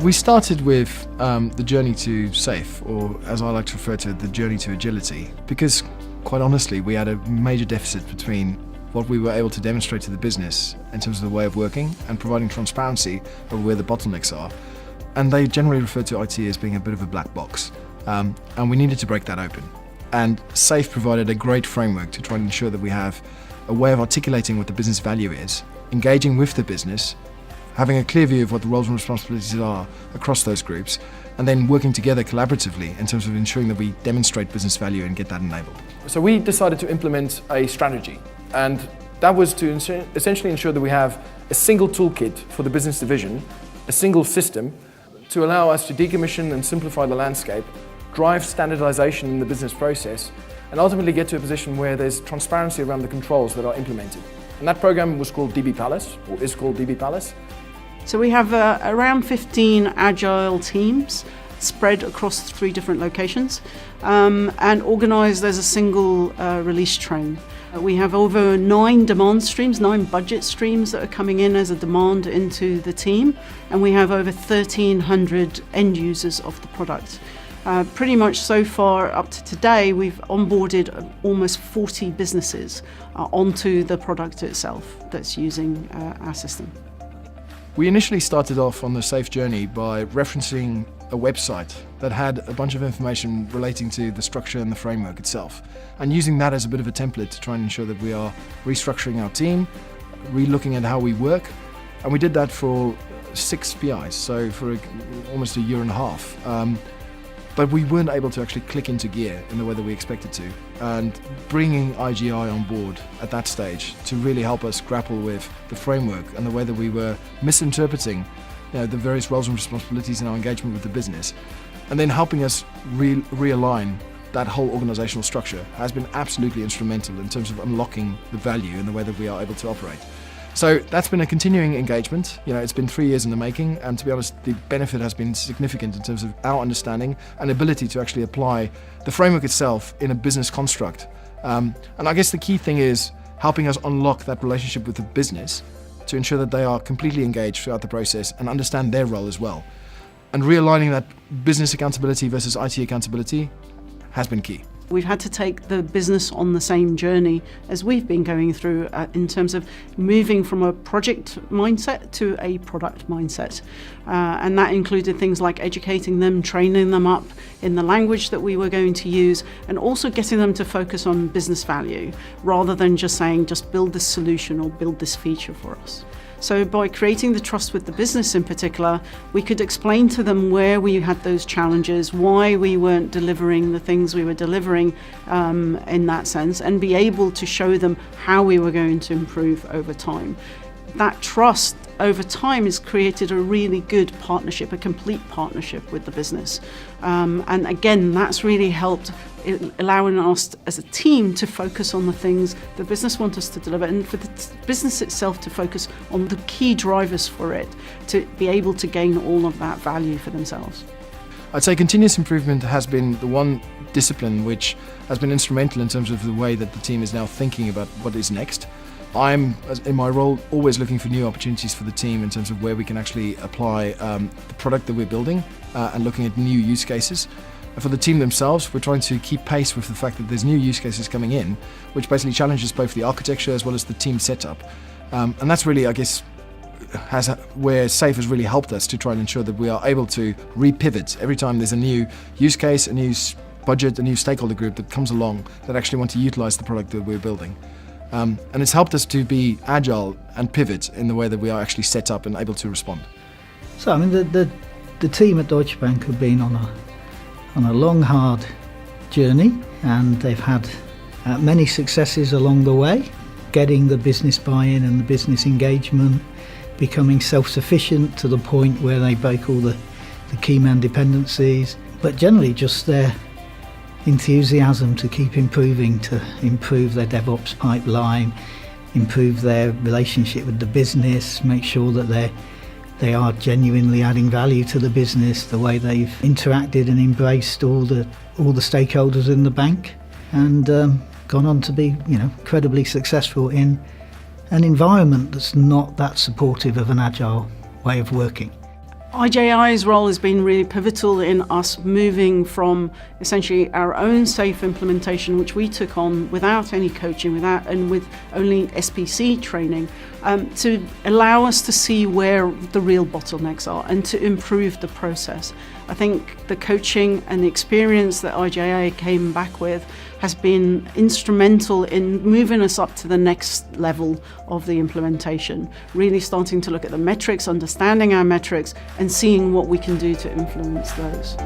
We started with the journey to SAFE, or as I like to refer to it, the journey to agility, because quite honestly, we had a major deficit between what we were able to demonstrate to the business in terms of the way of working and providing transparency of where the bottlenecks are. And they generally refer to IT as being a bit of a black box. And we needed to break that open. And SAFE provided a great framework to try and ensure that we have a way of articulating what the business value is, engaging with the business, having a clear view of what the roles and responsibilities are across those groups, and then working together collaboratively in terms of ensuring that we demonstrate business value and get that enabled. So we decided to implement a strategy, and that was to essentially ensure that we have a single toolkit for the business division, a single system to allow us to decommission and simplify the landscape, drive standardization in the business process, and ultimately get to a position where there's transparency around the controls that are implemented. And that program was called dbPalace, or is called dbPalace. So we have around 15 Agile teams spread across 3 different locations and organised as a single release train. We have over 9 demand streams, 9 budget streams that are coming in as a demand into the team, and we have over 1,300 end users of the product. Pretty much so far up to today, we've onboarded almost 40 businesses onto the product itself that's using our system. We initially started off on the SAFE journey by referencing a website that had a bunch of information relating to the structure and the framework itself, and using that as a bit of a template to try and ensure that we are restructuring our team, re-looking at how we work, and we did that for 6 PIs, so for almost a year and a half. But we weren't able to actually click into gear in the way that we expected to. And bringing IGI on board at that stage to really help us grapple with the framework and the way that we were misinterpreting the various roles and responsibilities in our engagement with the business, and then helping us realign that whole organizational structure has been absolutely instrumental in terms of unlocking the value in the way that we are able to operate. So that's been a continuing engagement. It's been 3 years in the making, and to be honest, the benefit has been significant in terms of our understanding and ability to actually apply the framework itself in a business construct. And I guess the key thing is helping us unlock that relationship with the business to ensure that they are completely engaged throughout the process and understand their role as well. And realigning that business accountability versus IT accountability has been key. We've had to take the business on the same journey as we've been going through in terms of moving from a project mindset to a product mindset. And that included things like educating them, training them up in the language that we were going to use, and also getting them to focus on business value rather than just saying, just build this solution or build this feature for us. So by creating the trust with the business in particular, we could explain to them where we had those challenges, why we weren't delivering the things we were delivering in that sense, and be able to show them how we were going to improve over time. That trust over time has created a really good partnership, a complete partnership with the business. And again, that's really helped allowing us as a team to focus on the things the business wants us to deliver, and for the business itself to focus on the key drivers for it, to be able to gain all of that value for themselves. I'd say continuous improvement has been the one discipline which has been instrumental in terms of the way that the team is now thinking about what is next. I'm, in my role, always looking for new opportunities for the team in terms of where we can actually apply the product that we're building and looking at new use cases. For the team themselves, we're trying to keep pace with the fact that there's new use cases coming in, which basically challenges both the architecture as well as the team setup. And that's really, I guess, where SAFE has really helped us to try and ensure that we are able to re-pivot every time there's a new use case, a new budget, a new stakeholder group that comes along that actually want to utilize the product that we're building. And it's helped us to be agile and pivot in the way that we are actually set up and able to respond. So, I mean, the team at Deutsche Bank have been on a long, hard journey, and they've had many successes along the way, getting the business buy-in and the business engagement, becoming self-sufficient to the point where they break all the key man dependencies, but generally just their enthusiasm to keep improving, to improve their DevOps pipeline, improve their relationship with the business, make sure that they are genuinely adding value to the business, the way they've interacted and embraced all the stakeholders in the bank, and gone on to be, incredibly successful in an environment that's not that supportive of an agile way of working. IJI's role has been really pivotal in us moving from essentially our own SAFe implementation, which we took on without any coaching, and with only SPC training, to allow us to see where the real bottlenecks are and to improve the process. I think the coaching and the experience that IJI came back with has been instrumental in moving us up to the next level of the implementation, really starting to look at the metrics, understanding our metrics, and seeing what we can do to influence those.